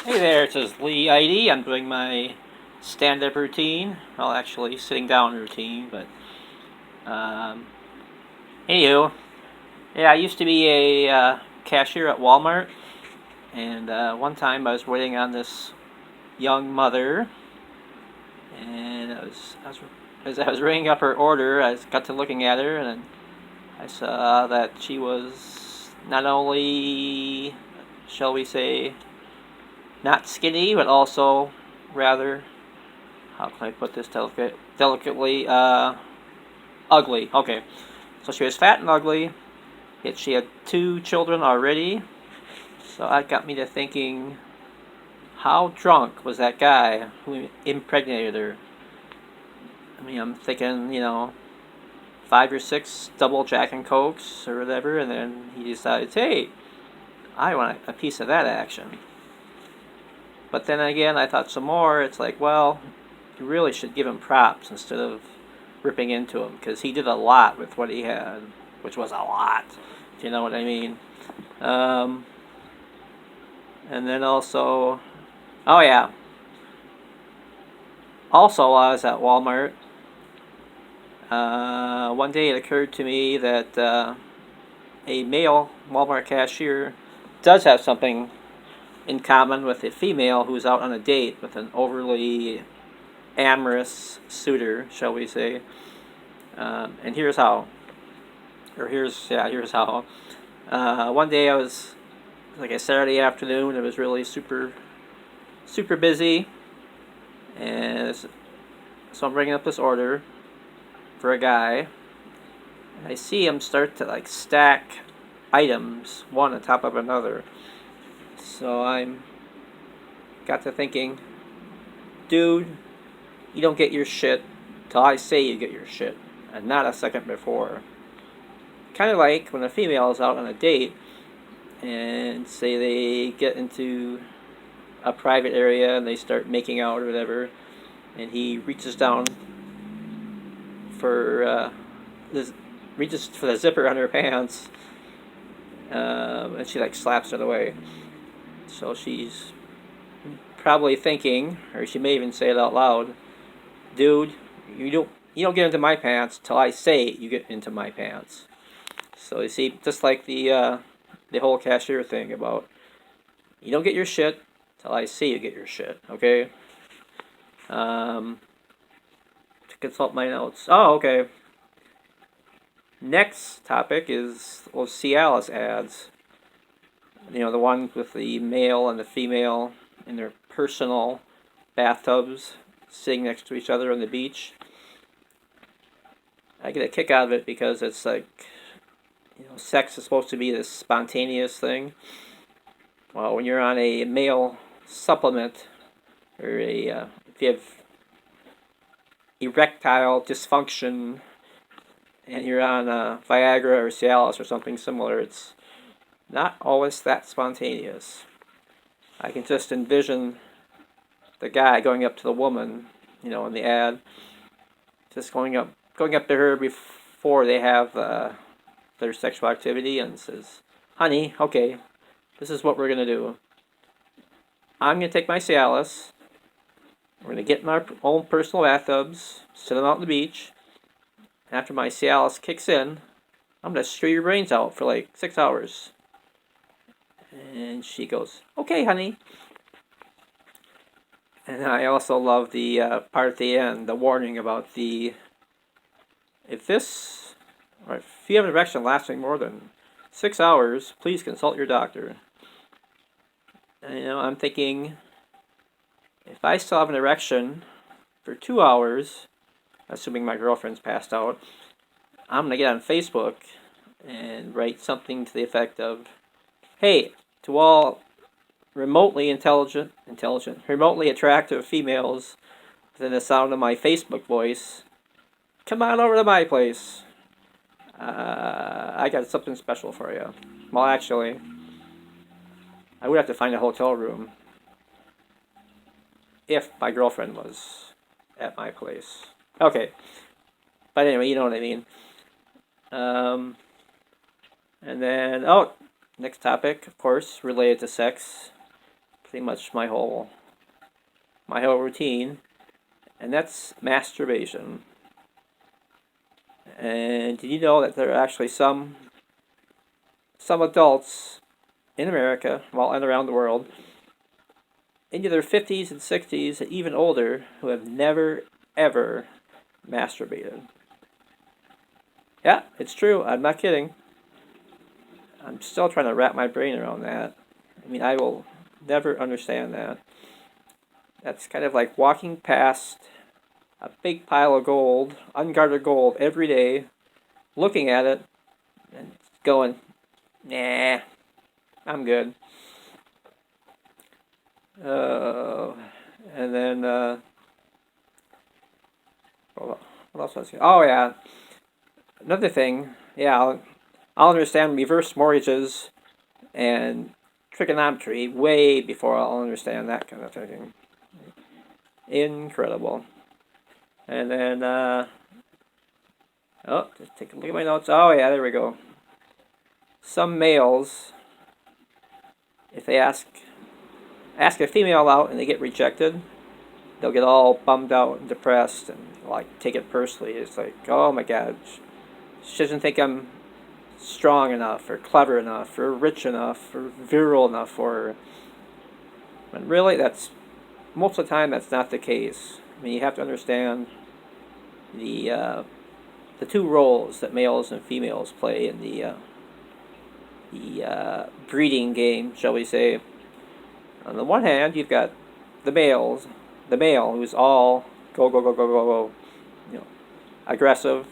Hey there, it is Lee Eide. I'm doing my stand-up routine. Well, actually, sitting down routine, but um, anywho, yeah, I used to be a cashier at Walmart, and one time I was waiting on this young mother, and as I was ringing up her order, I got to looking at her, and I saw that she was not only, shall we say, not skinny, but also rather, how can I put this delicately? Ugly. Okay. So she was fat and ugly, yet she had two children already. So that got me to thinking, how drunk was that guy who impregnated her? I mean, I'm thinking, 5 or 6 double Jack and Cokes or whatever, and then he decides, hey, I want a piece of that action. But then again, I thought some more. It's like, well, you really should give him props instead of ripping into him, because he did a lot with what he had, which was a lot. If you know what I mean. Um, and then also, oh yeah, also while I was at Walmart, one day it occurred to me that a male Walmart cashier does have something in common with a female who's out on a date with an overly amorous suitor, shall we say. And here's how. Here's how. One day I was like a Saturday afternoon. It was really super busy, and so I'm bringing up this order for a guy. And I see him start to like stack items one on top of another. So I'm got to thinking, dude, you don't get your shit till I say you get your shit, and not a second before. Kind of like when a female is out on a date and say they get into a private area and they start making out or whatever, and he reaches down for this, reaches for the zipper on her pants, and she like slaps it away. So she's probably thinking, or she may even say it out loud, "Dude, you don't get into my pants till I say you get into my pants." So you see, just like the whole cashier thing about you don't get your shit till I say you get your shit. Okay. To consult my notes. Oh, okay. Next topic is those Cialis ads. The one with the male and the female in their personal bathtubs sitting next to each other on the beach. I get a kick out of it because it's like, sex is supposed to be this spontaneous thing. Well, when you're on a male supplement, or if you have erectile dysfunction and you're on Viagra or Cialis or something similar, it's not always that spontaneous. I can just envision the guy going up to the woman, in the ad, just going up to her before they have their sexual activity and says, "Honey, okay, this is what we're gonna do. I'm gonna take my Cialis. We're gonna get in our own personal bathtubs, sit them out on the beach. After my Cialis kicks in, I'm gonna strew your brains out for like 6 hours." And she goes, "Okay, honey." And I also love the part at the end, the warning about if this, or if you have an erection lasting more than 6 hours, please consult your doctor. And, I'm thinking, if I still have an erection for 2 hours, assuming my girlfriend's passed out, I'm gonna get on Facebook and write something to the effect of, "Hey, to all remotely remotely attractive females within the sound of my Facebook voice, come on over to my place. I got something special for you." Well, actually, I would have to find a hotel room if my girlfriend was at my place. Okay, but anyway, you know what I mean. Um, and then, next topic, of course, related to sex. pretty much my whole routine, and that's masturbation. And did you know that there are actually some adults in America, well, and around the world, into their 50s and 60s, and even older, who have never, ever masturbated? Yeah, it's true. I'm not kidding. I'm still trying to wrap my brain around that. I mean, I will never understand that. That's kind of like walking past a big pile of gold, unguarded gold, every day, looking at it, and going, nah, I'm good. And then, what else was I saying? Oh, yeah. Another thing, yeah, I'll understand reverse mortgages and trigonometry way before I'll understand that kind of thinking. Incredible. And then, just take a look at my notes. Oh, yeah, there we go. Some males, if they ask a female out and they get rejected, they'll get all bummed out and depressed and like take it personally. It's like, oh my God, she doesn't think I'm strong enough or clever enough or rich enough or virile enough for her. But really, that's most of the time that's not the case. I mean, you have to understand the two roles that males and females play in the breeding game, shall we say. On the one hand, you've got the male who's all go go go go go go, aggressive.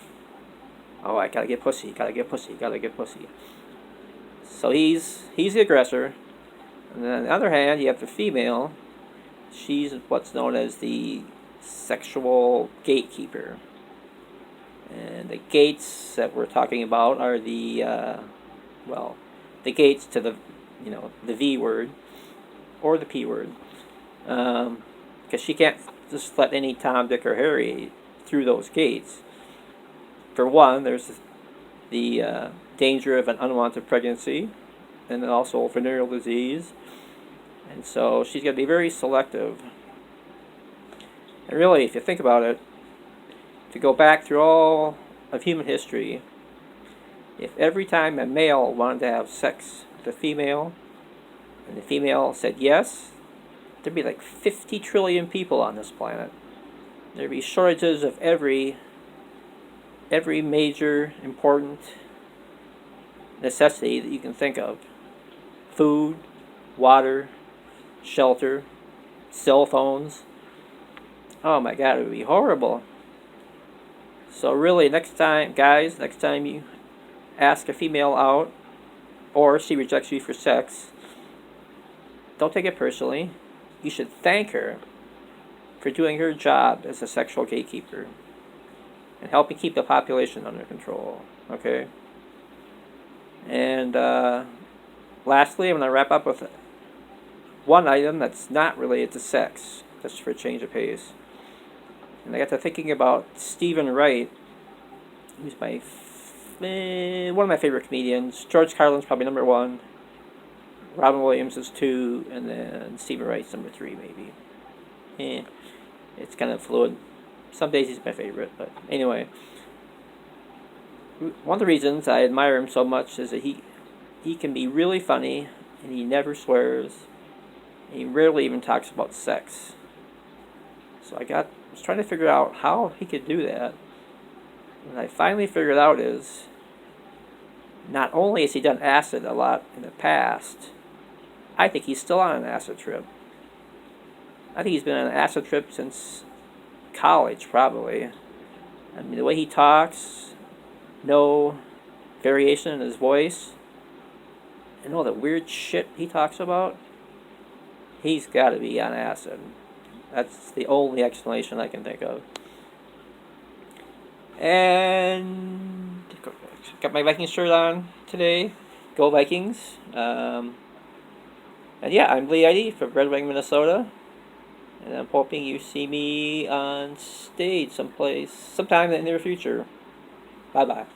Oh, I gotta get pussy, gotta get pussy, gotta get pussy. So he's the aggressor. And then on the other hand, you have the female. She's what's known as the sexual gatekeeper. And the gates that we're talking about are the gates to the V word or the P word, because she can't just let any Tom, Dick, or Harry through those gates. For one, there's the danger of an unwanted pregnancy, and then also venereal disease, and so she's got to be very selective. And really, if you think about it, to go back through all of human history, if every time a male wanted to have sex with a female, and the female said yes, there'd be like 50 trillion people on this planet. There'd be shortages of every major important necessity that you can think of. Food, water, shelter, cell phones. Oh my God, it would be horrible. So really, next time you ask a female out, or she rejects you for sex, don't take it personally. You should thank her for doing her job as a sexual gatekeeper and helping keep the population under control. Okay? And lastly, I'm going to wrap up with one item that's not related to sex, just for a change of pace. And I got to thinking about Stephen Wright, who's one of my favorite comedians. George Carlin's probably number one. Robin Williams is 2, and then Stephen Wright's number 3, maybe. It's kind of fluid. Some days he's my favorite, but anyway. One of the reasons I admire him so much is that he can be really funny, and he never swears, and he rarely even talks about sex. So I was trying to figure out how he could do that. And I finally figured out is, not only has he done acid a lot in the past, I think he's still on an acid trip. I think he's been on an acid trip since college, probably. I mean, the way he talks, no variation in his voice, and all the weird shit he talks about, he's got to be on acid. That's the only explanation I can think of. And got my Vikings shirt on today. Go Vikings. And yeah, I'm Eide from Red Wing, Minnesota. And I'm hoping you see me on stage sometime in the near future. Bye-bye.